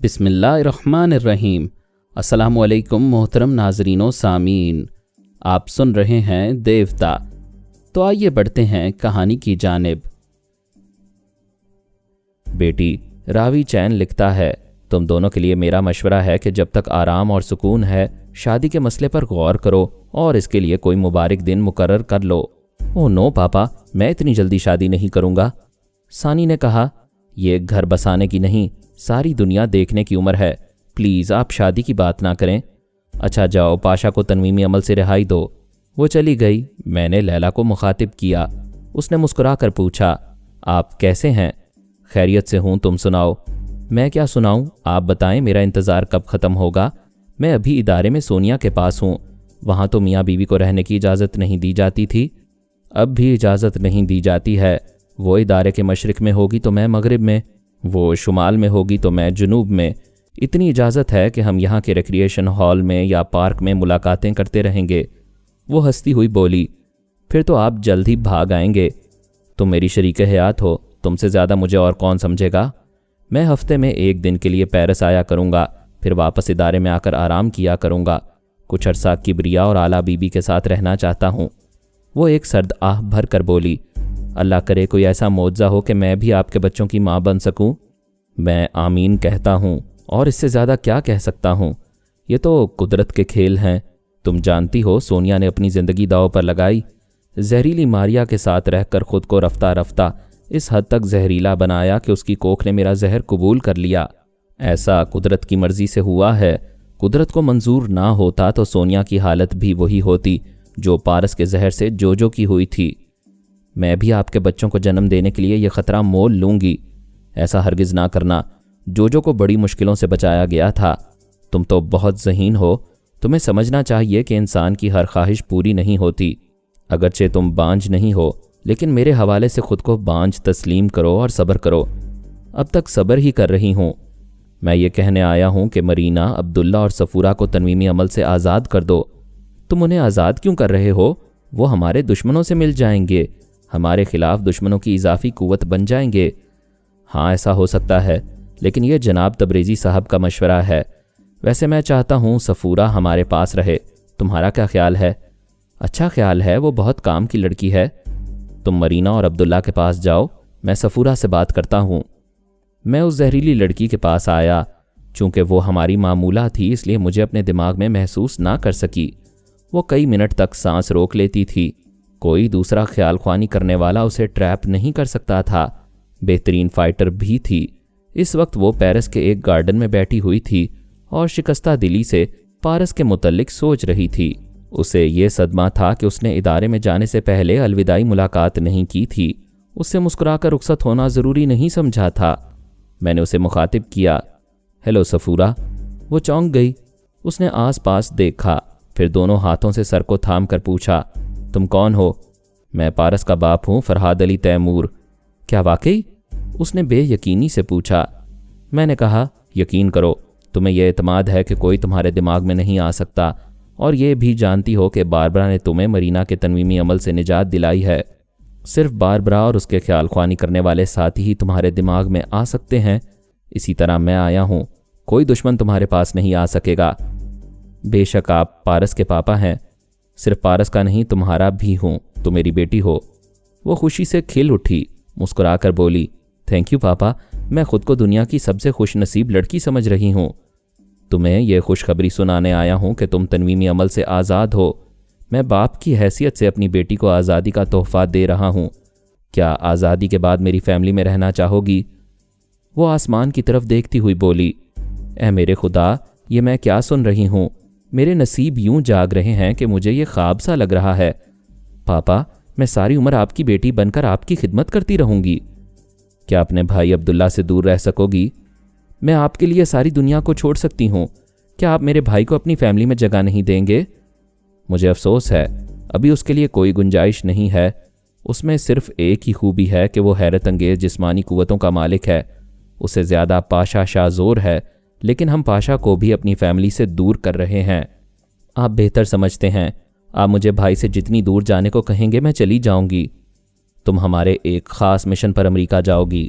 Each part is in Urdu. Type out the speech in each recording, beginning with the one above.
بسم اللہ الرحمن الرحیم۔ السلام علیکم محترم ناظرین و سامعین، آپ سن رہے ہیں دیوتا۔ تو آئیے بڑھتے ہیں کہانی کی جانب۔ بیٹی، راوی چین لکھتا ہے، تم دونوں کے لیے میرا مشورہ ہے کہ جب تک آرام اور سکون ہے شادی کے مسئلے پر غور کرو اور اس کے لیے کوئی مبارک دن مقرر کر لو۔ اوہ نو پاپا، میں اتنی جلدی شادی نہیں کروں گا۔ ثانی نے کہا، یہ گھر بسانے کی نہیں، ساری دنیا دیکھنے کی عمر ہے، پلیز آپ شادی کی بات نہ کریں۔ اچھا جاؤ، پاشا کو تنویمی عمل سے رہائی دو۔ وہ چلی گئی۔ میں نے لیلا کو مخاطب کیا۔ اس نے مسکرا کر پوچھا، آپ کیسے ہیں؟ خیریت سے ہوں، تم سناؤ۔ میں کیا سناؤں، آپ بتائیں میرا انتظار کب ختم ہوگا؟ میں ابھی ادارے میں سونیا کے پاس ہوں، وہاں تو میاں بیوی کو رہنے کی اجازت نہیں دی جاتی تھی، اب بھی اجازت نہیں دی جاتی ہے۔ وہ ادارے کے مشرق میں ہوگی تو میں مغرب میں، وہ شمال میں ہوگی تو میں جنوب میں۔ اتنی اجازت ہے کہ ہم یہاں کے ریکریشن ہال میں یا پارک میں ملاقاتیں کرتے رہیں گے۔ وہ ہنستی ہوئی بولی، پھر تو آپ جلد ہی بھاگ آئیں گے۔ تم میری شریک حیات ہو، تم سے زیادہ مجھے اور کون سمجھے گا؟ میں ہفتے میں 1 دن کے لیے پیرس آیا کروں گا، پھر واپس ادارے میں آ کر آرام کیا کروں گا۔ کچھ عرصہ کبریا اور اعلیٰ بی بی کے ساتھ رہنا چاہتا ہوں۔ وہ ایک سرد آہ بھر کر بولی، اللہ کرے کوئی ایسا معجزہ ہو کہ میں بھی آپ کے بچوں کی ماں بن سکوں۔ میں آمین کہتا ہوں، اور اس سے زیادہ کیا کہہ سکتا ہوں؟ یہ تو قدرت کے کھیل ہیں۔ تم جانتی ہو سونیا نے اپنی زندگی داؤ پر لگائی، زہریلی ماریا کے ساتھ رہ کر خود کو رفتہ رفتہ اس حد تک زہریلا بنایا کہ اس کی کوکھ نے میرا زہر قبول کر لیا۔ ایسا قدرت کی مرضی سے ہوا ہے۔ قدرت کو منظور نہ ہوتا تو سونیا کی حالت بھی وہی ہوتی جو پارس کے زہر سے جوجو کی ہوئی تھی۔ میں بھی آپ کے بچوں کو جنم دینے کے لیے یہ خطرہ مول لوں گی۔ ایسا ہرگز نہ کرنا، جوجو کو بڑی مشکلوں سے بچایا گیا تھا۔ تم تو بہت ذہین ہو، تمہیں سمجھنا چاہیے کہ انسان کی ہر خواہش پوری نہیں ہوتی۔ اگرچہ تم بانجھ نہیں ہو، لیکن میرے حوالے سے خود کو بانجھ تسلیم کرو اور صبر کرو۔ اب تک صبر ہی کر رہی ہوں۔ میں یہ کہنے آیا ہوں کہ مرینا، عبداللہ اور صفورہ کو تنویمی عمل سے آزاد کر دو۔ تم انہیں آزاد کیوں کر رہے ہو؟ وہ ہمارے دشمنوں سے مل جائیں گے، ہمارے خلاف دشمنوں کی اضافی قوت بن جائیں گے۔ ہاں ایسا ہو سکتا ہے، لیکن یہ جناب تبریزی صاحب کا مشورہ ہے۔ ویسے میں چاہتا ہوں صفورہ ہمارے پاس رہے، تمہارا کیا خیال ہے؟ اچھا خیال ہے، وہ بہت کام کی لڑکی ہے۔ تم مرینا اور عبداللہ کے پاس جاؤ، میں صفورہ سے بات کرتا ہوں۔ میں اس زہریلی لڑکی کے پاس آیا۔ چونکہ وہ ہماری معمولہ تھی اس لیے مجھے اپنے دماغ میں محسوس نہ کر سکی۔ وہ کئی منٹ تک سانس روک لیتی تھی۔ کوئی دوسرا خیال خوانی کرنے والا اسے ٹریپ نہیں کر سکتا تھا۔ بہترین فائٹر بھی تھی۔ اس وقت وہ پیرس کے ایک گارڈن میں بیٹھی ہوئی تھی اور شکستہ دلی سے پارس کے متعلق سوچ رہی تھی۔ اسے یہ صدمہ تھا کہ اس نے ادارے میں جانے سے پہلے الوداعی ملاقات نہیں کی تھی۔ اس سے مسکرا کر رخصت ہونا ضروری نہیں سمجھا تھا۔ میں نے اسے مخاطب کیا، ہیلو صفورہ۔ وہ چونک گئی۔ اس نے آس پاس دیکھا، پھر دونوں ہاتھوں سے سر کو تھام کر پوچھا، تم کون ہو؟ میں پارس کا باپ ہوں، فرحاد علی تیمور۔ کیا واقعی؟ اس نے بے یقینی سے پوچھا۔ میں نے کہا، یقین کرو، تمہیں یہ اعتماد ہے کہ کوئی تمہارے دماغ میں نہیں آ سکتا، اور یہ بھی جانتی ہو کہ باربرا نے تمہیں مرینا کے تنویمی عمل سے نجات دلائی ہے۔ صرف باربرا اور اس کے خیال خوانی کرنے والے ساتھی ہی تمہارے دماغ میں آ سکتے ہیں۔ اسی طرح میں آیا ہوں، کوئی دشمن تمہارے پاس نہیں آ سکے گا۔ بے شک آپ پارس کے پاپا ہیں، صرف پارس کا نہیں تمہارا بھی ہوں، تو میری بیٹی ہو۔ وہ خوشی سے کھل اٹھی، مسکرا کر بولی، تھینک یو پاپا، میں خود کو دنیا کی سب سے خوش نصیب لڑکی سمجھ رہی ہوں۔ تمہیں یہ خوشخبری سنانے آیا ہوں کہ تم تنویمی عمل سے آزاد ہو۔ میں باپ کی حیثیت سے اپنی بیٹی کو آزادی کا تحفہ دے رہا ہوں۔ کیا آزادی کے بعد میری فیملی میں رہنا چاہو گی؟ وہ آسمان کی طرف دیکھتی ہوئی بولی، اے میرے خدا، یہ میں کیا سن رہی ہوں؟ میرے نصیب یوں جاگ رہے ہیں کہ مجھے یہ خواب سا لگ رہا ہے۔ پاپا، میں ساری عمر آپ کی بیٹی بن کر آپ کی خدمت کرتی رہوں گی۔ کیا اپنے بھائی عبداللہ سے دور رہ سکو گی؟ میں آپ کے لیے ساری دنیا کو چھوڑ سکتی ہوں۔ کیا آپ میرے بھائی کو اپنی فیملی میں جگہ نہیں دیں گے؟ مجھے افسوس ہے، ابھی اس کے لیے کوئی گنجائش نہیں ہے۔ اس میں صرف ایک ہی خوبی ہے کہ وہ حیرت انگیز جسمانی قوتوں کا مالک ہے۔ اس سے زیادہ پاشا شاہ زور ہے، لیکن ہم پاشا کو بھی اپنی فیملی سے دور کر رہے ہیں۔ آپ بہتر سمجھتے ہیں، آپ مجھے بھائی سے جتنی دور جانے کو کہیں گے میں چلی جاؤں گی۔ تم ہمارے ایک خاص مشن پر امریکہ جاؤ گی۔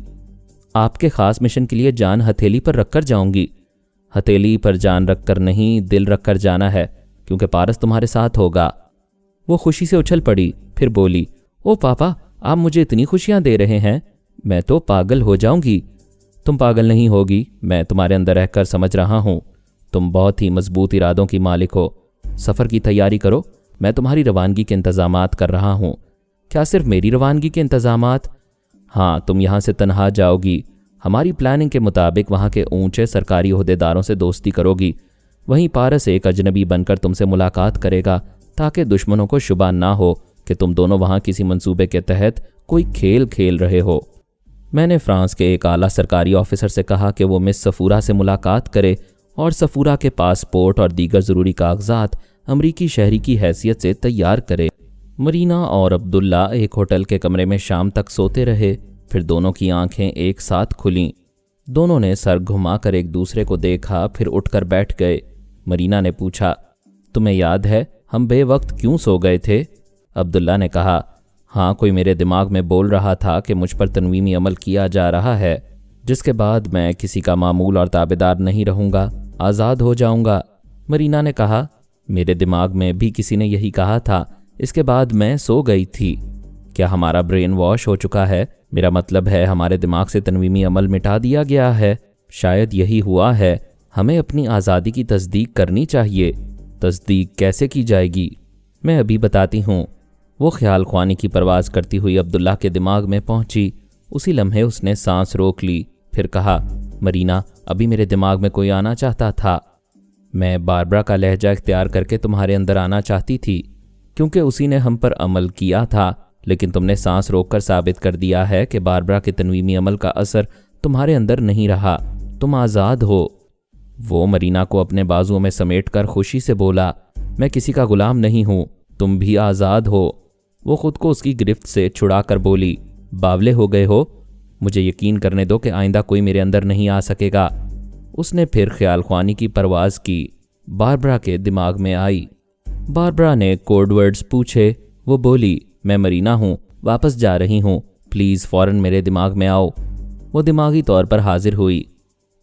آپ کے خاص مشن کے لیے جان ہتھیلی پر رکھ کر جاؤں گی، ہتھیلی پر جان رکھ کر نہیں، دل رکھ کر جانا ہے، کیونکہ پارس تمہارے ساتھ ہوگا۔ وہ خوشی سے اچھل پڑی، پھر بولی، او پاپا، آپ مجھے اتنی خوشیاں دے رہے ہیں، میں تو پاگل ہو جاؤں گی۔ تم پاگل نہیں ہوگی، میں تمہارے اندر رہ کر سمجھ رہا ہوں۔ تم بہت ہی مضبوط ارادوں کی مالک ہو۔ سفر کی تیاری کرو، میں تمہاری روانگی کے انتظامات کر رہا ہوں۔ کیا صرف میری روانگی کے انتظامات؟ ہاں، تم یہاں سے تنہا جاؤ گی۔ ہماری پلاننگ کے مطابق وہاں کے اونچے سرکاری عہدیداروں سے دوستی کرو گی۔ وہیں پارس ایک اجنبی بن کر تم سے ملاقات کرے گا، تاکہ دشمنوں کو شبہ نہ ہو کہ تم دونوں وہاں کسی منصوبے کے تحت کوئی کھیل کھیل رہے ہو۔ میں نے فرانس کے ایک اعلیٰ سرکاری آفیسر سے کہا کہ وہ مس صفورہ سے ملاقات کرے اور صفورہ کے پاسپورٹ اور دیگر ضروری کاغذات امریکی شہری کی حیثیت سے تیار کرے۔ مرینا اور عبداللہ ایک ہوٹل کے کمرے میں شام تک سوتے رہے، پھر دونوں کی آنکھیں ایک ساتھ کھلیں۔ دونوں نے سر گھما کر ایک دوسرے کو دیکھا، پھر اٹھ کر بیٹھ گئے۔ مرینا نے پوچھا، تمہیں یاد ہے ہم بے وقت کیوں سو گئے تھے؟ عبداللہ نے کہا، ہاں، کوئی میرے دماغ میں بول رہا تھا کہ مجھ پر تنویمی عمل کیا جا رہا ہے، جس کے بعد میں کسی کا معمول اور تابعدار نہیں رہوں گا، آزاد ہو جاؤں گا۔ مرینا نے کہا، میرے دماغ میں بھی کسی نے یہی کہا تھا، اس کے بعد میں سو گئی تھی۔ کیا ہمارا برین واش ہو چکا ہے؟ میرا مطلب ہے ہمارے دماغ سے تنویمی عمل مٹا دیا گیا ہے۔ شاید یہی ہوا ہے۔ ہمیں اپنی آزادی کی تصدیق کرنی چاہیے۔ تصدیق کیسے کی جائے گی؟ میں ابھی بتاتی ہوں۔ وہ خیال خوانی کی پرواز کرتی ہوئی عبداللہ کے دماغ میں پہنچی۔ اسی لمحے اس نے سانس روک لی، پھر کہا، مرینا، ابھی میرے دماغ میں کوئی آنا چاہتا تھا۔ میں باربرا کا لہجہ اختیار کر کے تمہارے اندر آنا چاہتی تھی، کیونکہ اسی نے ہم پر عمل کیا تھا، لیکن تم نے سانس روک کر ثابت کر دیا ہے کہ باربرا کے تنویمی عمل کا اثر تمہارے اندر نہیں رہا۔ تم آزاد ہو۔ وہ مرینا کو اپنے بازوؤں میں سمیٹ کر خوشی سے بولا، میں کسی کا غلام نہیں ہوں، تم بھی آزاد ہو۔ وہ خود کو اس کی گرفت سے چھڑا کر بولی، باولے ہو گئے ہو؟ مجھے یقین کرنے دو کہ آئندہ کوئی میرے اندر نہیں آ سکے گا۔ اس نے پھر خیال خوانی کی پرواز کی۔ باربرا کے دماغ میں آئی۔ باربرا نے کوڈ ورڈز پوچھے۔ وہ بولی، میں مرینا ہوں، واپس جا رہی ہوں، پلیز فوراً میرے دماغ میں آؤ۔ وہ دماغی طور پر حاضر ہوئی۔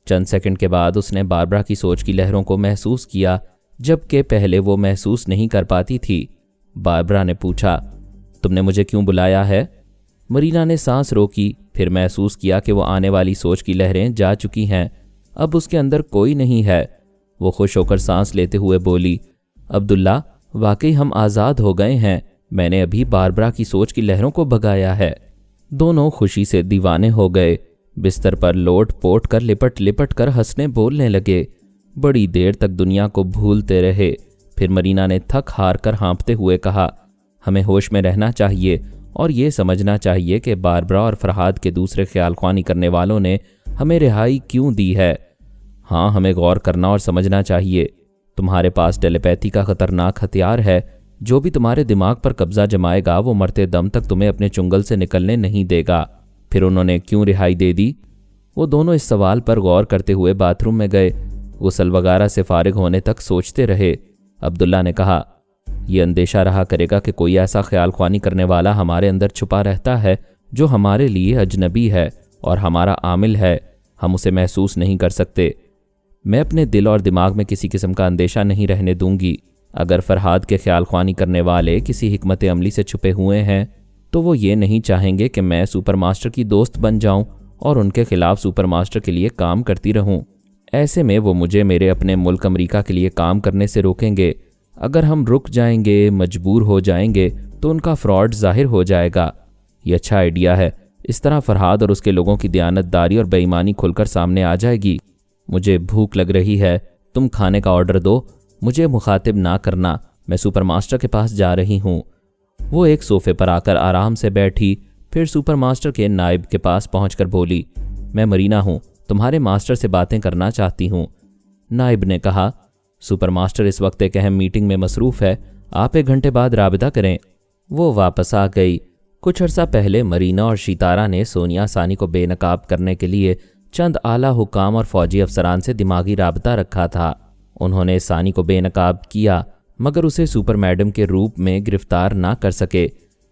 چند سیکنڈ کے بعد اس نے باربرا کی سوچ کی لہروں کو محسوس کیا، جبکہ پہلے وہ محسوس نہیں کر پاتی تھی۔ باربرا نے پوچھا، تم نے مجھے کیوں بلایا ہے؟ مرینا نے سانس روکی، پھر محسوس کیا کہ وہ آنے والی سوچ کی لہریں جا چکی ہیں، اب اس کے اندر کوئی نہیں ہے۔ وہ خوش ہو کر سانس لیتے ہوئے بولی، عبداللہ، واقعی ہم آزاد ہو گئے ہیں، میں نے ابھی باربرا کی سوچ کی لہروں کو بھگایا ہے۔ دونوں خوشی سے دیوانے ہو گئے، بستر پر لوٹ پوٹ کر لپٹ لپٹ کر ہنسنے بولنے لگے۔ بڑی دیر تک دنیا کو بھولتے رہے۔ پھر مرینا نے تھک ہار کر ہانپتے ہوئے کہا، ہمیں ہوش میں رہنا چاہیے اور یہ سمجھنا چاہیے کہ باربرا اور فرحاد کے دوسرے خیال خوانی کرنے والوں نے ہمیں رہائی کیوں دی ہے۔ ہاں، ہمیں غور کرنا اور سمجھنا چاہیے۔ تمہارے پاس ٹیلیپیتھی کا خطرناک ہتھیار ہے، جو بھی تمہارے دماغ پر قبضہ جمائے گا وہ مرتے دم تک تمہیں اپنے چنگل سے نکلنے نہیں دے گا۔ پھر انہوں نے کیوں رہائی دے دی؟ وہ دونوں اس سوال پر غور کرتے ہوئے باتھ روم میں گئے۔ غسل وغیرہ سے فارغ ہونے تک سوچتے رہے۔ عبداللہ نے کہا، یہ اندیشہ رہا کرے گا کہ کوئی ایسا خیال خوانی کرنے والا ہمارے اندر چھپا رہتا ہے جو ہمارے لیے اجنبی ہے اور ہمارا عامل ہے، ہم اسے محسوس نہیں کر سکتے۔ میں اپنے دل اور دماغ میں کسی قسم کا اندیشہ نہیں رہنے دوں گی۔ اگر فرحاد کے خیال خوانی کرنے والے کسی حکمت عملی سے چھپے ہوئے ہیں تو وہ یہ نہیں چاہیں گے کہ میں سپر ماسٹر کی دوست بن جاؤں اور ان کے خلاف سپر ماسٹر کے لیے کام کرتی رہوں۔ ایسے میں وہ مجھے میرے اپنے ملک امریکہ کے لیے کام کرنے سے روکیں گے۔ اگر ہم رک جائیں گے، مجبور ہو جائیں گے، تو ان کا فراڈ ظاہر ہو جائے گا۔ یہ اچھا آئیڈیا ہے۔ اس طرح فرحاد اور اس کے لوگوں کی دیانت داری اور بے ایمانی کھل کر سامنے آ جائے گی۔ مجھے بھوک لگ رہی ہے، تم کھانے کا آرڈر دو، مجھے مخاطب نہ کرنا، میں سپر ماسٹر کے پاس جا رہی ہوں۔ وہ ایک صوفے پر آ کر آرام سے بیٹھی، پھر سپر ماسٹر کے نائب کے پاس پہنچ کر بولی، میں مرینا ہوں، تمہارے ماسٹر سے باتیں کرنا چاہتی ہوں۔ نائب نے کہا، سپر ماسٹر اس وقت ایک اہم میٹنگ میں مصروف ہے، آپ 1 گھنٹے بعد رابطہ کریں۔ وہ واپس آ گئی۔ کچھ عرصہ پہلے مرینا اور شیتارہ نے سونیا ثانی کو بے نقاب کرنے کے لیے چند اعلیٰ حکام اور فوجی افسران سے دماغی رابطہ رکھا تھا۔ انہوں نے ثانی کو بے نقاب کیا، مگر اسے سپر میڈم کے روپ میں گرفتار نہ کر سکے۔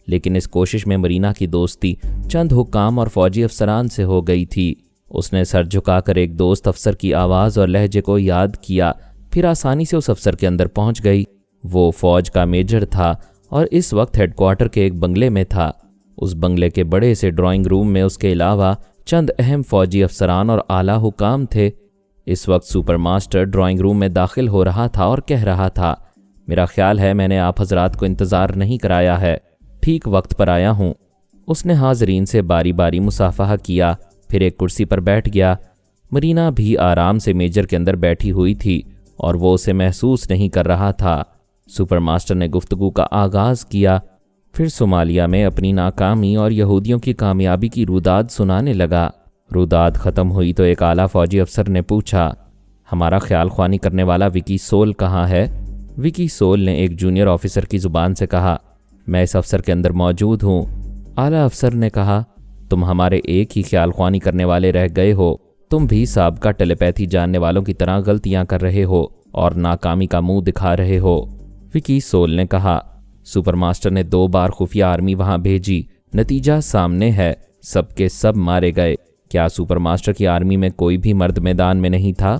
لیکن اس کوشش میں مرینا کی دوستی چند حکام اور فوجی افسران سے ہو گئی تھی۔ اس نے سر جھکا کر ایک دوست افسر کی آواز اور لہجے کو یاد کیا، پھر آسانی سے اس افسر کے اندر پہنچ گئی۔ وہ فوج کا میجر تھا اور اس وقت ہیڈ کوارٹر کے ایک بنگلے میں تھا۔ اس بنگلے کے بڑے سے ڈرائنگ روم میں اس کے علاوہ چند اہم فوجی افسران اور اعلیٰ حکام تھے۔ اس وقت سپر ماسٹر ڈرائنگ روم میں داخل ہو رہا تھا اور کہہ رہا تھا، میرا خیال ہے میں نے آپ حضرات کو انتظار نہیں کرایا ہے، ٹھیک وقت پر آیا ہوں۔ اس نے حاضرین سے باری باری مصافحہ کیا، پھر ایک کرسی پر بیٹھ گیا۔ مرینا بھی آرام سے میجر کے اندر بیٹھی ہوئی تھی اور وہ اسے محسوس نہیں کر رہا تھا۔ سپر ماسٹر نے گفتگو کا آغاز کیا، پھر صومالیہ میں اپنی ناکامی اور یہودیوں کی کامیابی کی روداد سنانے لگا۔ روداد ختم ہوئی تو ایک اعلیٰ فوجی افسر نے پوچھا، ہمارا خیال خوانی کرنے والا وکی سول کہاں ہے؟ وکی سول نے ایک جونیئر آفیسر کی زبان سے کہا، میں اس افسر کے اندر موجود ہوں۔ اعلیٰ افسر نے کہا، تم ہمارے ایک ہی خیال خوانی کرنے والے رہ گئے ہو، تم بھی سابقہ ٹیلیپیتھی جاننے والوں کی طرح غلطیاں کر رہے ہو اور ناکامی کا منہ دکھا رہے ہو۔ وکی سول نے کہا، سپر ماسٹر نے 2 بار خفیہ آرمی وہاں بھیجی، نتیجہ سامنے ہے، سب کے سب مارے گئے۔ کیا سپر ماسٹر کی آرمی میں کوئی بھی مرد میدان میں نہیں تھا؟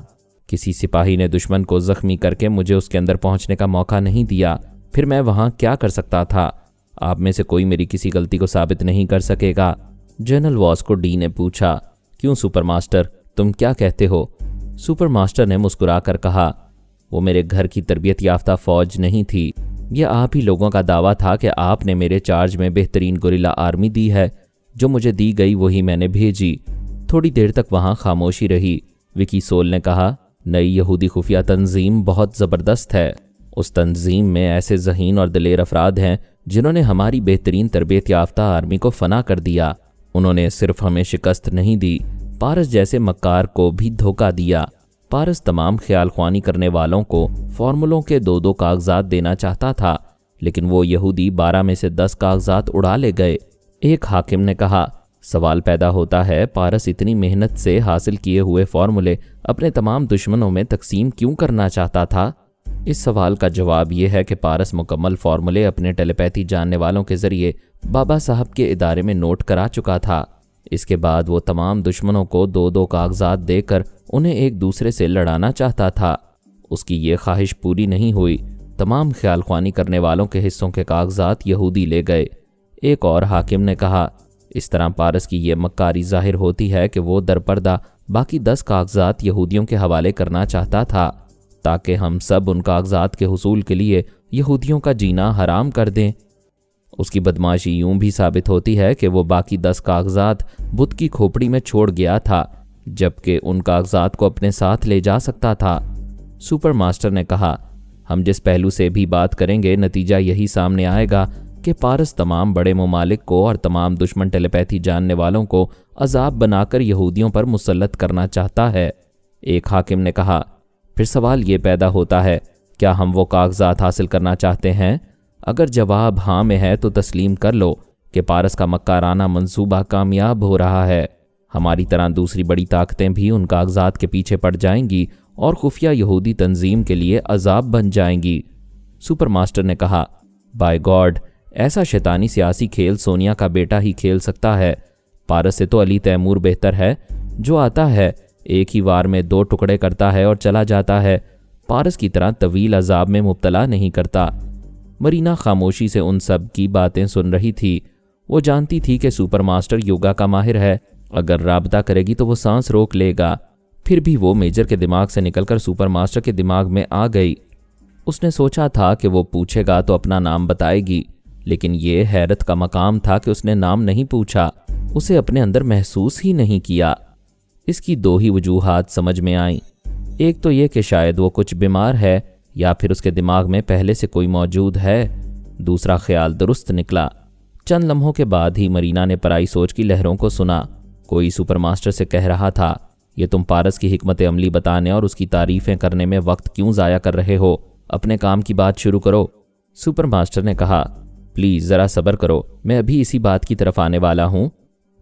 کسی سپاہی نے دشمن کو زخمی کر کے مجھے اس کے اندر پہنچنے کا موقع نہیں دیا، پھر میں وہاں کیا کر سکتا تھا؟ آپ میں سے کوئی میری کسی غلطی کو ثابت نہیں کر سکے گا۔ جنرل واسکو ڈی نے پوچھا، کیوں سپر ماسٹر، تم کیا کہتے ہو؟ سپر ماسٹر نے مسکرا کر کہا، وہ میرے گھر کی تربیت یافتہ فوج نہیں تھی، یہ آپ ہی لوگوں کا دعویٰ تھا کہ آپ نے میرے چارج میں بہترین گوریلا آرمی دی ہے، جو مجھے دی گئی وہی میں نے بھیجی۔ تھوڑی دیر تک وہاں خاموشی رہی۔ وکی سول نے کہا، نئی یہودی خفیہ تنظیم بہت زبردست ہے، اس تنظیم میں ایسے ذہین اور دلیر افراد ہیں جنہوں نے ہماری بہترین تربیت یافتہ آرمی کو فنا کر دیا۔ انہوں نے صرف ہمیں شکست نہیں دی، پارس جیسے مکار کو بھی دھوکہ دیا۔ پارس تمام خیال خوانی کرنے والوں کو فارمولوں کے 2 کاغذات دینا چاہتا تھا، لیکن وہ یہودی 12 میں سے 10 کاغذات اڑا لے گئے۔ ایک حاکم نے کہا، سوال پیدا ہوتا ہے، پارس اتنی محنت سے حاصل کیے ہوئے فارمولے اپنے تمام دشمنوں میں تقسیم کیوں کرنا چاہتا تھا؟ اس سوال کا جواب یہ ہے کہ پارس مکمل فارمولے اپنے ٹیلیپیتھی جاننے والوں کے ذریعے بابا صاحب کے ادارے میں نوٹ کرا چکا تھا۔ اس کے بعد وہ تمام دشمنوں کو 2 کاغذات دے کر انہیں ایک دوسرے سے لڑانا چاہتا تھا۔ اس کی یہ خواہش پوری نہیں ہوئی، تمام خیال خوانی کرنے والوں کے حصوں کے کاغذات یہودی لے گئے۔ ایک اور حاکم نے کہا، اس طرح پارس کی یہ مکاری ظاہر ہوتی ہے کہ وہ درپردہ باقی 10 کاغذات یہودیوں کے حوالے کرنا چاہتا تھا، تاکہ ہم سب ان کاغذات کے حصول کے لیے یہودیوں کا جینا حرام کر دیں۔ اس کی بدماشی یوں بھی ثابت ہوتی ہے کہ وہ باقی 10 کاغذات بت کی کھوپڑی میں چھوڑ گیا تھا، جبکہ ان کاغذات کو اپنے ساتھ لے جا سکتا تھا۔ سپر ماسٹر نے کہا، ہم جس پہلو سے بھی بات کریں گے نتیجہ یہی سامنے آئے گا کہ پارس تمام بڑے ممالک کو اور تمام دشمن ٹیلیپیتھی جاننے والوں کو عذاب بنا کر یہودیوں پر مسلط کرنا چاہتا ہے۔ ایک حاکم نے کہا، پھر سوال یہ پیدا ہوتا ہے، کیا ہم وہ کاغذات حاصل کرنا چاہتے ہیں؟ اگر جواب ہاں میں ہے تو تسلیم کر لو کہ پارس کا مکارانہ منصوبہ کامیاب ہو رہا ہے۔ ہماری طرح دوسری بڑی طاقتیں بھی ان کاغذات کے پیچھے پڑ جائیں گی اور خفیہ یہودی تنظیم کے لیے عذاب بن جائیں گی۔ سپر ماسٹر نے کہا، بائی گاڈ، ایسا شیطانی سیاسی کھیل سونیا کا بیٹا ہی کھیل سکتا ہے۔ پارس سے تو علی تیمور بہتر ہے، جو آتا ہے ایک ہی وار میں 2 ٹکڑے کرتا ہے اور چلا جاتا ہے، پارس کی طرح طویل عذاب میں مبتلا نہیں کرتا۔ مرینا خاموشی سے ان سب کی باتیں سن رہی تھی۔ وہ جانتی تھی کہ سپر ماسٹر یوگا کا ماہر ہے، اگر رابطہ کرے گی تو وہ سانس روک لے گا۔ پھر بھی وہ میجر کے دماغ سے نکل کر سپر ماسٹر کے دماغ میں آ گئی۔ اس نے سوچا تھا کہ وہ پوچھے گا تو اپنا نام بتائے گی، لیکن یہ حیرت کا مقام تھا کہ اس نے نام نہیں پوچھا، اسے اپنے اندر محسوس ہی نہیں کیا۔ اس کی 2 ہی وجوہات سمجھ میں آئیں، ایک تو یہ کہ شاید وہ کچھ بیمار ہے یا پھر اس کے دماغ میں پہلے سے کوئی موجود ہے۔ دوسرا خیال درست نکلا۔ چند لمحوں کے بعد ہی مرینا نے پرائی سوچ کی لہروں کو سنا۔ کوئی سپر ماسٹر سے کہہ رہا تھا، یہ تم پارس کی حکمت عملی بتانے اور اس کی تعریفیں کرنے میں وقت کیوں ضائع کر رہے ہو؟ اپنے کام کی بات شروع کرو۔ سپر ماسٹر نے کہا، پلیز ذرا صبر کرو، میں ابھی اسی بات کی طرف آنے والا ہوں۔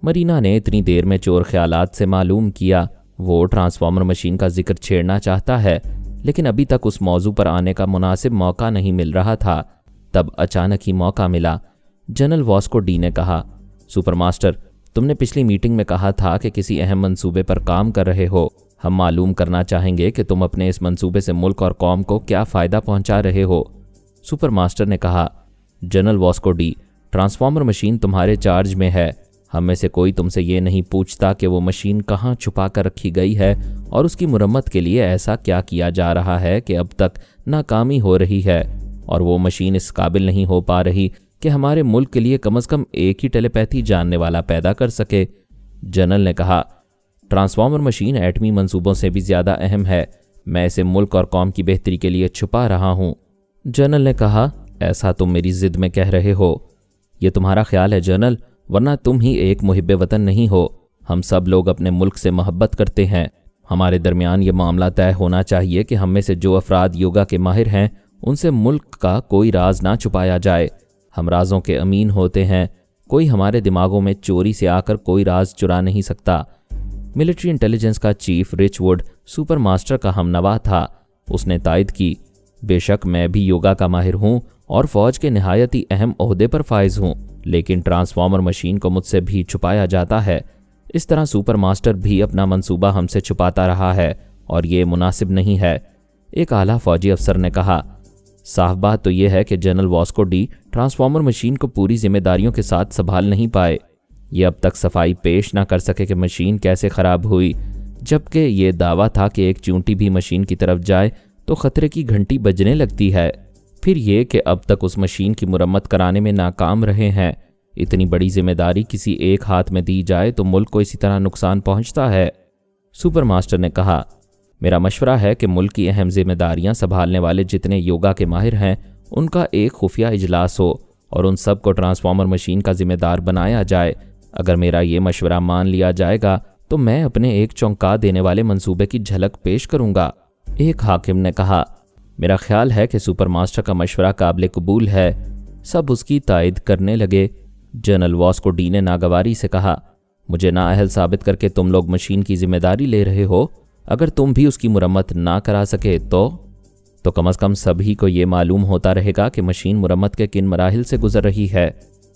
مرینا نے اتنی دیر میں چور خیالات سے معلوم کیا وہ ٹرانسفارمر مشین کا ذکر چھیڑنا چاہتا ہے، لیکن ابھی تک اس موضوع پر آنے کا مناسب موقع نہیں مل رہا تھا۔ تب اچانک ہی موقع ملا۔ جنرل واسکو ڈی نے کہا، سپر ماسٹر، تم نے پچھلی میٹنگ میں کہا تھا کہ کسی اہم منصوبے پر کام کر رہے ہو۔ ہم معلوم کرنا چاہیں گے کہ تم اپنے اس منصوبے سے ملک اور قوم کو کیا فائدہ پہنچا رہے ہو۔ سپر ماسٹر نے کہا، general Vasco D, transformer machine تمہارے چارج میں ہے۔ ہم میں سے کوئی تم سے یہ نہیں پوچھتا کہ وہ مشین کہاں چھپا کر رکھی گئی ہے اور اس کی مرمت کے لیے ایسا کیا کیا جا رہا ہے کہ اب تک ناکامی ہو رہی ہے، اور وہ مشین اس قابل نہیں ہو پا رہی کہ ہمارے ملک کے لیے کم از کم ایک ہی ٹیلی پیتھی جاننے والا پیدا کر سکے۔ جنرل نے کہا، ٹرانسفارمر مشین ایٹمی منصوبوں سے بھی زیادہ اہم ہے۔ میں اسے ملک اور قوم کی بہتری کے لیے چھپا رہا ہوں۔ جنرل نے کہا، ایسا تم میری ضد میں کہہ رہے ہو؟ یہ تمہارا خیال ہے جنرل، ورنہ تم ہی ایک محب وطن نہیں ہو۔ ہم سب لوگ اپنے ملک سے محبت کرتے ہیں۔ ہمارے درمیان یہ معاملہ طے ہونا چاہیے کہ ہم میں سے جو افراد یوگا کے ماہر ہیں ان سے ملک کا کوئی راز نہ چھپایا جائے۔ ہم رازوں کے امین ہوتے ہیں، کوئی ہمارے دماغوں میں چوری سے آ کر کوئی راز چرا نہیں سکتا۔ ملٹری انٹیلیجنس کا chief rich would super master کا ہم نوا تھا۔ اس نے تائید کی، بے شک میں بھی یوگا کا ماہر ہوں اور فوج کے نہایت ہی اہم عہدے پر فائز ہوں، لیکن ٹرانسفارمر مشین کو مجھ سے بھی چھپایا جاتا ہے۔ اس طرح سپر ماسٹر بھی اپنا منصوبہ ہم سے چھپاتا رہا ہے اور یہ مناسب نہیں ہے۔ ایک اعلیٰ فوجی افسر نے کہا، صاف بات تو یہ ہے کہ general Vasco D transformer machine کو پوری ذمہ داریوں کے ساتھ سنبھال نہیں پائے۔ یہ اب تک صفائی پیش نہ کر سکے کہ مشین کیسے خراب ہوئی، جبکہ یہ دعویٰ تھا کہ ایک چونٹی بھی مشین کی طرف جائے تو خطرے کی گھنٹی بجنے لگتی ہے۔ پھر یہ کہ اب تک اس مشین کی مرمت کرانے میں ناکام رہے ہیں۔ اتنی بڑی ذمہ داری کسی ایک ہاتھ میں دی جائے تو ملک کو اسی طرح نقصان پہنچتا ہے۔ سپر ماسٹر نے کہا، میرا مشورہ ہے کہ ملک کی اہم ذمہ داریاں سنبھالنے والے جتنے یوگا کے ماہر ہیں ان کا ایک خفیہ اجلاس ہو اور ان سب کو ٹرانسفارمر مشین کا ذمہ دار بنایا جائے۔ اگر میرا یہ مشورہ مان لیا جائے گا تو میں اپنے ایک چونکا دینے والے منصوبے کی جھلک پیش کروں گا۔ ایک حاکم نے کہا، میرا خیال ہے کہ سپر ماسٹر کا مشورہ قابل قبول ہے۔ سب اس کی تائید کرنے لگے۔ جنرل واسکو ڈی نے ناگواری سے کہا، مجھے نااہل ثابت کر کے تم لوگ مشین کی ذمہ داری لے رہے ہو۔ اگر تم بھی اس کی مرمت نہ کرا سکے تو کم از کم سبھی کو یہ معلوم ہوتا رہے گا کہ مشین مرمت کے کن مراحل سے گزر رہی ہے۔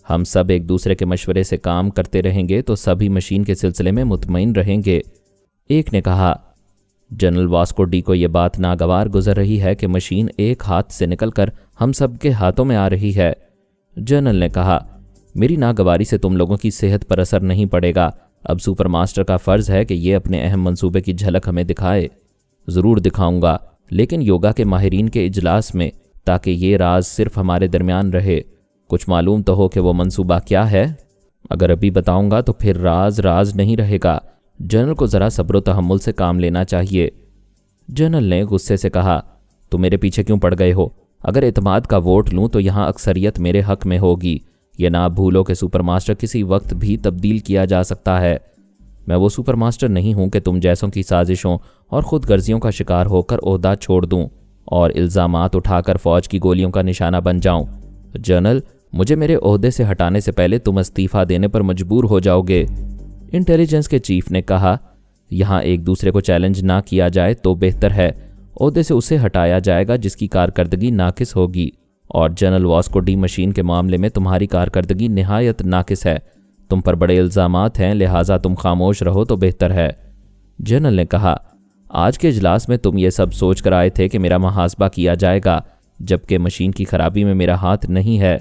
ہم سب ایک دوسرے کے مشورے سے کام کرتے رہیں گے تو سبھی مشین کے سلسلے میں مطمئن رہیں گے۔ ایک نے کہا، جنرل واسکو ڈی کو یہ بات ناگوار گزر رہی ہے کہ مشین ایک ہاتھ سے نکل کر ہم سب کے ہاتھوں میں آ رہی ہے۔ جنرل نے کہا، میری ناگواری سے تم لوگوں کی صحت پر اثر نہیں پڑے گا۔ اب سپر ماسٹر کا فرض ہے کہ یہ اپنے اہم منصوبے کی جھلک ہمیں دکھائے۔ ضرور دکھاؤں گا، لیکن یوگا کے ماہرین کے اجلاس میں، تاکہ یہ راز صرف ہمارے درمیان رہے۔ کچھ معلوم تو ہو کہ وہ منصوبہ کیا ہے؟ اگر ابھی بتاؤں گا تو پھر راز نہیں رہے گا۔ جنرل کو ذرا صبر و تحمل سے کام لینا چاہیے۔ جنرل نے غصے سے کہا، تم میرے پیچھے کیوں پڑ گئے ہو؟ اگر اعتماد کا ووٹ لوں تو یہاں اکثریت میرے حق میں ہوگی۔ یہ نہ بھولو کہ سپر ماسٹر کسی وقت بھی تبدیل کیا جا سکتا ہے۔ میں وہ سپر ماسٹر نہیں ہوں کہ تم جیسوں کی سازشوں اور خود غرضیوں کا شکار ہو کر عہدہ چھوڑ دوں اور الزامات اٹھا کر فوج کی گولیوں کا نشانہ بن جاؤں۔ جنرل، مجھے میرے عہدے سے ہٹانے سے پہلے تم استعفیٰ دینے پر مجبور ہو جاؤ گے۔ انٹیلیجنس کے چیف نے کہا، یہاں ایک دوسرے کو چیلنج نہ کیا جائے تو بہتر ہے۔ عہدے سے اسے ہٹایا جائے گا جس کی کارکردگی ناقص ہوگی، اور جنرل واسکو ڈی مشین کے معاملے میں تمہاری کارکردگی نہایت ناقص ہے۔ تم پر بڑے الزامات ہیں، لہٰذا تم خاموش رہو تو بہتر ہے۔ جنرل نے کہا، آج کے اجلاس میں تم یہ سب سوچ کر آئے تھے کہ میرا محاسبہ کیا جائے گا، جبکہ مشین کی خرابی میں میرا ہاتھ نہیں ہے۔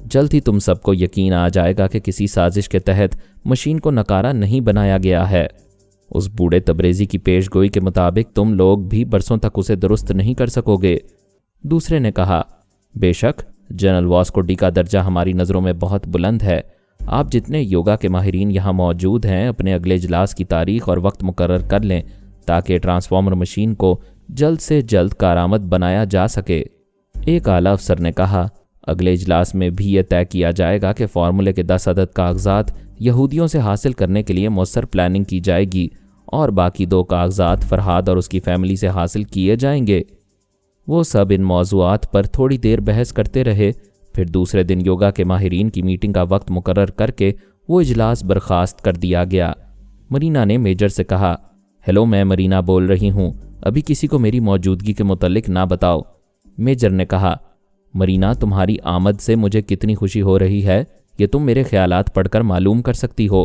جلد ہی تم سب کو یقین آ جائے گا کہ کسی سازش کے تحت مشین کو نکارا نہیں بنایا گیا ہے۔ اس بوڑھے تبریزی کی پیش گوئی کے مطابق تم لوگ بھی برسوں تک اسے درست نہیں کر سکو گے۔ دوسرے نے کہا، بے شک جنرل واسکو ڈی کا درجہ ہماری نظروں میں بہت بلند ہے۔ آپ جتنے یوگا کے ماہرین یہاں موجود ہیں اپنے اگلے اجلاس کی تاریخ اور وقت مقرر کر لیں تاکہ ٹرانسفارمر مشین کو جلد سے جلد کارآمد بنایا جا سکے۔ ایک اعلیٰ افسر نے کہا، اگلے اجلاس میں بھی یہ طے کیا جائے گا کہ فارمولے کے 10 عدد کاغذات یہودیوں سے حاصل کرنے کے لیے مؤثر پلاننگ کی جائے گی اور باقی 2 کاغذات فرہاد اور اس کی فیملی سے حاصل کیے جائیں گے۔ وہ سب ان موضوعات پر تھوڑی دیر بحث کرتے رہے۔ پھر دوسرے دن یوگا کے ماہرین کی میٹنگ کا وقت مقرر کر کے وہ اجلاس برخاست کر دیا گیا۔ مرینا نے میجر سے کہا، ہیلو، میں مرینا بول رہی ہوں، ابھی کسی کو میری موجودگی کے متعلق نہ بتاؤ۔ میجر نے کہا، مرینا، تمہاری آمد سے مجھے کتنی خوشی ہو رہی ہے یہ تم میرے خیالات پڑھ کر معلوم کر سکتی ہو۔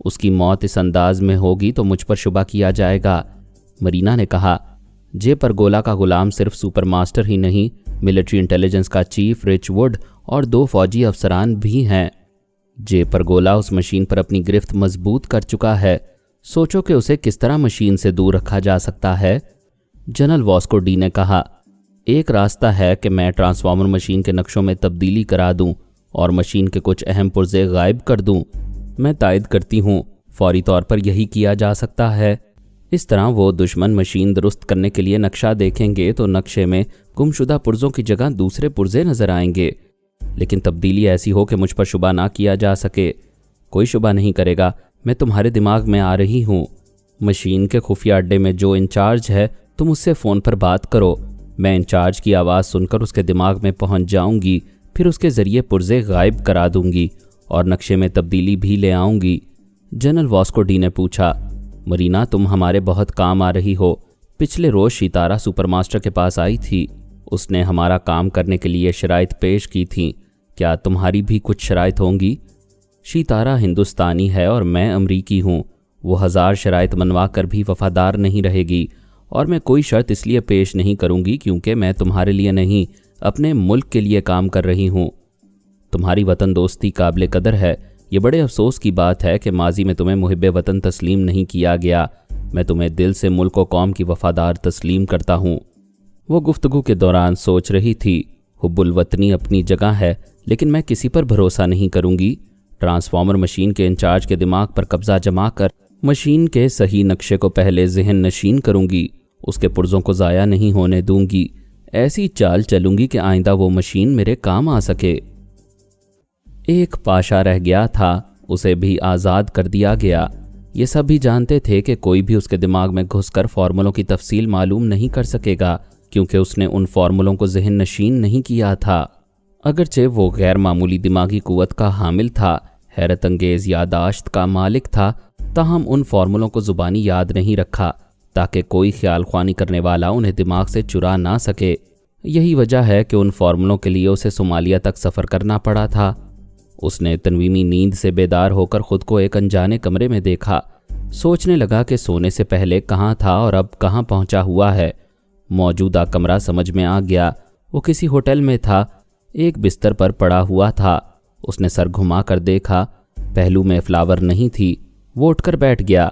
اس کی موت اس انداز میں ہوگی تو مجھ پر شبہ کیا جائے گا۔ مرینا نے کہا، جے پرگولا کا غلام صرف سپر ماسٹر ہی نہیں، ملٹری انٹیلیجنس کا چیف رچ ووڈ اور 2 فوجی افسران بھی ہیں۔ جے پرگولا اس مشین پر اپنی گرفت مضبوط کر چکا ہے، سوچو کہ اسے کس طرح مشین سے دور رکھا جا سکتا ہے۔ جنرل واسکو ڈی نے کہا، ایک راستہ ہے کہ میں ٹرانسفارمر مشین کے نقشوں میں تبدیلی کرا دوں اور مشین کے کچھ اہم پرزے غائب کر دوں۔ میں تائید کرتی ہوں، فوری طور پر یہی کیا جا سکتا ہے۔ اس طرح وہ دشمن مشین درست کرنے کے لیے نقشہ دیکھیں گے تو نقشے میں گمشدہ پرزوں کی جگہ دوسرے پرزے نظر آئیں گے، لیکن تبدیلی ایسی ہو کہ مجھ پر شبہ نہ کیا جا سکے۔ کوئی شبہ نہیں کرے گا، میں تمہارے دماغ میں آ رہی ہوں۔ مشین کے خفیہ اڈے میں جو انچارج ہے تم اس سے فون پر بات کرو، میں انچارج کی آواز سن کر اس کے دماغ میں پہنچ جاؤں گی، پھر اس کے ذریعے پرزے غائب کرا دوں گی اور نقشے میں تبدیلی بھی لے آؤں گی۔ جنرل واسکو ڈی نے پوچھا، مرینا تم ہمارے بہت کام آ رہی ہو۔ پچھلے روز شیتارا سپر ماسٹر کے پاس آئی تھی، اس نے ہمارا کام کرنے کے لیے شرائط پیش کی تھیں، کیا تمہاری بھی کچھ شرائط ہوں گی؟ شیتارا ہندوستانی ہے اور میں امریکی ہوں، وہ 1000 شرائط منوا کر بھی وفادار نہیں رہے گی، اور میں کوئی شرط اس لیے پیش نہیں کروں گی کیونکہ میں تمہارے لیے نہیں اپنے ملک کے لیے کام کر رہی ہوں۔ تمہاری وطن دوستی قابل قدر ہے، یہ بڑے افسوس کی بات ہے کہ ماضی میں تمہیں محب وطن تسلیم نہیں کیا گیا، میں تمہیں دل سے ملک و قوم کی وفادار تسلیم کرتا ہوں۔ وہ گفتگو کے دوران سوچ رہی تھی، حب الوطنی اپنی جگہ ہے لیکن میں کسی پر بھروسہ نہیں کروں گی۔ ٹرانسفارمر مشین کے انچارج کے دماغ پر قبضہ جما کر مشین کے صحیح نقشے کو پہلے ذہن نشین کروں گی، اس کے پرزوں کو ضائع نہیں ہونے دوں گی، ایسی چال چلوں گی کہ آئندہ وہ مشین میرے کام آ سکے۔ ایک پاشا رہ گیا تھا، اسے بھی آزاد کر دیا گیا۔ یہ سب بھی جانتے تھے کہ کوئی بھی اس کے دماغ میں گھس کر فارمولوں کی تفصیل معلوم نہیں کر سکے گا کیونکہ اس نے ان فارمولوں کو ذہن نشین نہیں کیا تھا۔ اگرچہ وہ غیر معمولی دماغی قوت کا حامل تھا، حیرت انگیز یادداشت کا مالک تھا، تاہم ان فارمولوں کو زبانی یاد نہیں رکھا تاکہ کوئی خیال خوانی کرنے والا انہیں دماغ سے چرا نہ سکے۔ یہی وجہ ہے کہ ان فارمولوں کے لیے اسے صومالیہ تک سفر کرنا پڑا تھا۔ اس نے تنویمی نیند سے بیدار ہو کر خود کو ایک انجانے کمرے میں دیکھا، سوچنے لگا کہ سونے سے پہلے کہاں تھا اور اب کہاں پہنچا ہوا ہے۔ موجودہ کمرہ سمجھ میں آ گیا، وہ کسی ہوٹل میں تھا، ایک بستر پر پڑا ہوا تھا۔ اس نے سر گھما کر دیکھا، پہلو میں فلاور نہیں تھی، وہ اٹھ کر بیٹھ گیا۔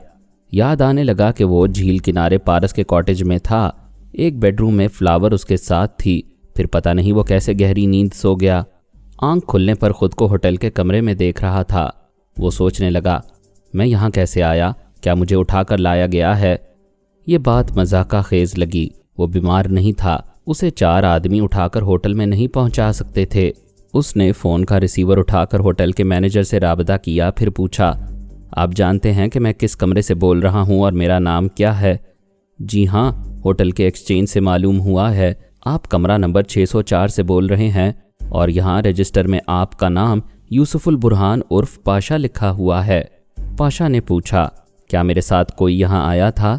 یاد آنے لگا کہ وہ جھیل کنارے پارس کے کاٹیج میں تھا، ایک بیڈ روم میں فلاور اس کے ساتھ تھی، پھر پتہ نہیں وہ کیسے گہری نیند سو گیا۔ آنکھ کھلنے پر خود کو ہوٹل کے کمرے میں دیکھ رہا تھا، وہ سوچنے لگا، میں یہاں کیسے آیا؟ کیا مجھے اٹھا کر لایا گیا ہے؟ یہ بات مذاقہ خیز لگی، وہ بیمار نہیں تھا، اسے 4 آدمی اٹھا کر ہوٹل میں نہیں پہنچا سکتے تھے۔ اس نے فون کا ریسیور اٹھا کر ہوٹل کے مینیجر سے رابطہ کیا، پھر پوچھا، آپ جانتے ہیں کہ میں کس کمرے سے بول رہا ہوں اور میرا نام کیا ہے؟ جی ہاں، ہوٹل کے ایکسچینج سے معلوم ہوا ہے، آپ کمرہ نمبر 604 سے بول رہے ہیں اور یہاں رجسٹر میں آپ کا نام یوسف البرہان عرف پاشا لکھا ہوا ہے۔ پاشا نے پوچھا، کیا میرے ساتھ کوئی یہاں آیا تھا؟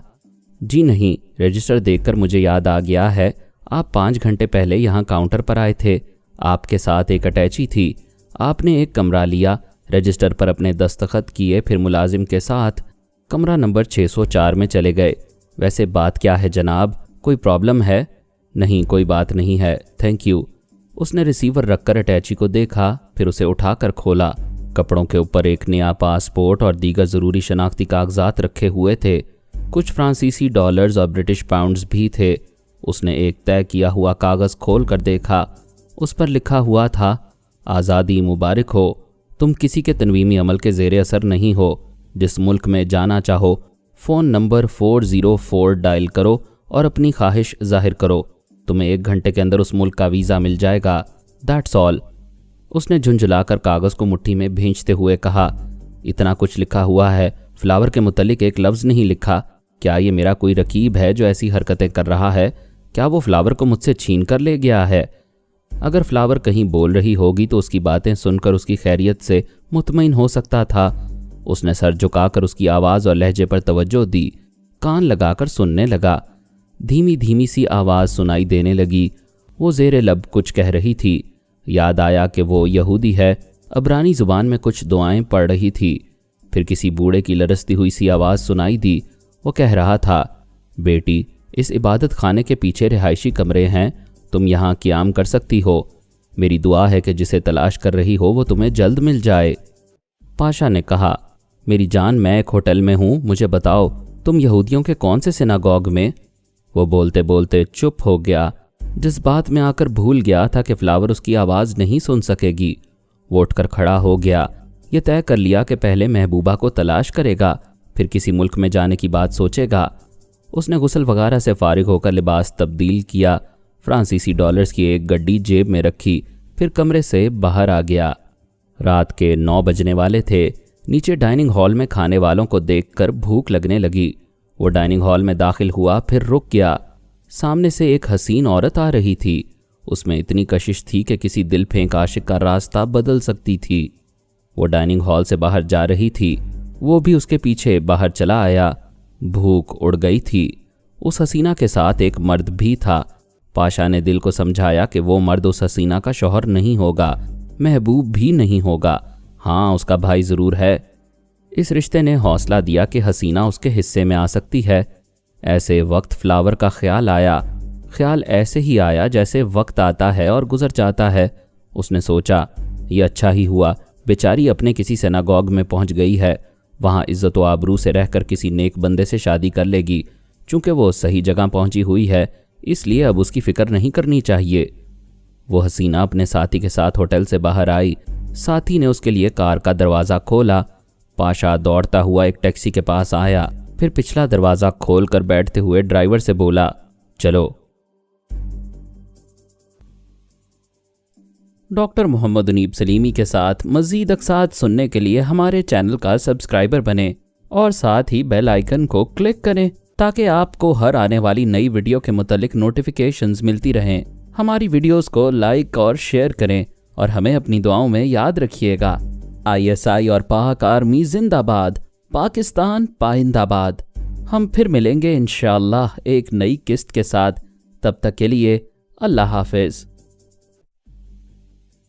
جی نہیں، رجسٹر دیکھ کر مجھے یاد آ گیا ہے، آپ 5 گھنٹے پہلے یہاں کاؤنٹر پر آئے تھے، آپ کے ساتھ ایک اٹیچی تھی، آپ نے ایک کمرہ لیا، رجسٹر پر اپنے دستخط کیے، پھر ملازم کے ساتھ کمرہ نمبر 604 میں چلے گئے۔ ویسے بات کیا ہے جناب، کوئی پرابلم ہے؟ نہیں، کوئی بات نہیں ہے، تھینک یو۔ اس نے ریسیور رکھ کر اٹیچی کو دیکھا، پھر اسے اٹھا کر کھولا۔ کپڑوں کے اوپر ایک نیا پاسپورٹ اور دیگر ضروری شناختی کاغذات رکھے ہوئے تھے، کچھ فرانسیسی ڈالرز اور برٹش پاؤنڈز بھی تھے۔ اس نے ایک طے کیا ہوا کاغذ کھول کر دیکھا، اس پر لکھا ہوا تھا، آزادی مبارک ہو، تم کسی کے تنویمی عمل کے زیر اثر نہیں ہو، جس ملک میں جانا چاہو فون نمبر 404 ڈائل کرو اور اپنی خواہش ظاہر کرو، تمہیں 1 گھنٹے کے اندر اس ملک کا ویزا مل جائے گا، دیٹس آل۔ اس نے جھنجھلا کر کاغذ کو مٹھی میں بھینچتے ہوئے کہا، اتنا کچھ لکھا ہوا ہے، فلاور کے متعلق ایک لفظ نہیں لکھا، کیا یہ میرا کوئی رقیب ہے جو ایسی حرکتیں کر رہا ہے؟ کیا وہ فلاور کو مجھ سے چھین کر لے گیا ہے؟ اگر فلاور کہیں بول رہی ہوگی تو اس کی باتیں سن کر اس کی خیریت سے مطمئن ہو سکتا تھا۔ اس نے سر جھکا کر اس کی آواز اور لہجے پر توجہ دی، کان لگا کر سننے لگا۔ دھیمی دھیمی سی آواز سنائی دینے لگی، وہ زیر لب کچھ کہہ رہی تھی۔ یاد آیا کہ وہ یہودی ہے، عبرانی زبان میں کچھ دعائیں پڑھ رہی تھی۔ پھر کسی بوڑھے کی لرزتی ہوئی سی آواز سنائی دی۔ وہ کہہ رہا تھا، بیٹی اس عبادت خانے کے پیچھے رہائشی کمرے ہیں، تم یہاں قیام کر سکتی ہو، میری دعا ہے کہ جسے تلاش کر رہی ہو وہ تمہیں جلد مل جائے۔ پاشا نے کہا، میری جان میں ایک ہوٹل میں ہوں، مجھے بتاؤ تم یہودیوں کے کون سے سناگوگ میں؟ وہ بولتے بولتے چپ ہو گیا، جس بات میں آ کر بھول گیا تھا کہ فلاور اس کی آواز نہیں سن سکے گی۔ وہ اٹھ کر کھڑا ہو گیا، یہ طے کر لیا کہ پہلے محبوبہ کو تلاش کرے گا، پھر کسی ملک میں جانے کی بات سوچے گا۔ اس نے غسل وغیرہ سے فارغ ہو کر لباس تبدیل کیا، فرانسیسی ڈالرز کی ایک گڈی جیب میں رکھی، پھر کمرے سے باہر آ گیا۔ رات کے 9 بجنے والے تھے۔ نیچے ڈائننگ ہال میں کھانے والوں کو دیکھ کر بھوک لگنے لگی۔ وہ ڈائننگ ہال میں داخل ہوا، پھر رک گیا۔ سامنے سے ایک حسین عورت آ رہی تھی، اس میں اتنی کشش تھی کہ کسی دل پھینک عاشق کا راستہ بدل سکتی تھی۔ وہ ڈائننگ ہال سے باہر جا رہی تھی، وہ بھی اس کے پیچھے باہر چلا آیا۔ بھوک اڑ گئی تھی۔ اس حسینہ کے ساتھ ایک مرد بھی تھا۔ پاشا نے دل کو سمجھایا کہ وہ مرد اس حسینہ کا شوہر نہیں ہوگا، محبوب بھی نہیں ہوگا، ہاں اس کا بھائی ضرور ہے۔ اس رشتے نے حوصلہ دیا کہ حسینہ اس کے حصے میں آ سکتی ہے۔ ایسے وقت فلاور کا خیال آیا، خیال ایسے ہی آیا جیسے وقت آتا ہے اور گزر جاتا ہے۔ اس نے سوچا، یہ اچھا ہی ہوا، بیچاری اپنے کسی سناگوگ میں پہنچ گئی ہے، وہاں عزت و آبرو سے رہ کر کسی نیک بندے سے شادی کر لے گی۔ چونکہ وہ صحیح جگہ پہنچی ہوئی ہے، اس لیے اب اس کی فکر نہیں کرنی چاہیے۔ وہ حسینہ اپنے ساتھی کے ساتھ ہوٹل سے باہر آئی، ساتھی نے اس کے لیے کار کا دروازہ کھولا۔ پاشا دوڑتا ہوا ایک ٹیکسی کے پاس آیا، پھر پچھلا دروازہ کھول کر بیٹھتے ہوئے ڈرائیور سے بولا، چلو۔ ڈاکٹر محمد انیب سلیمی کے ساتھ مزید اقساط سننے کے لیے ہمارے چینل کا سبسکرائبر بنیں اور ساتھ ہی بیل آئیکن کو کلک کریں تاکہ آپ کو ہر آنے والی نئی ویڈیو کے متعلق نوٹیفیکیشنز ملتی رہیں۔ ہماری ویڈیوز کو لائک اور شیئر کریں اور ہمیں اپنی دعاؤں میں یاد رکھیے گا۔ ISI اور پاک آرمی زندہ باد، پاکستان پائندہ باد۔ ہم پھر ملیں گے انشاءاللہ ایک نئی قسط کے ساتھ، تب تک کے لیے اللہ حافظ۔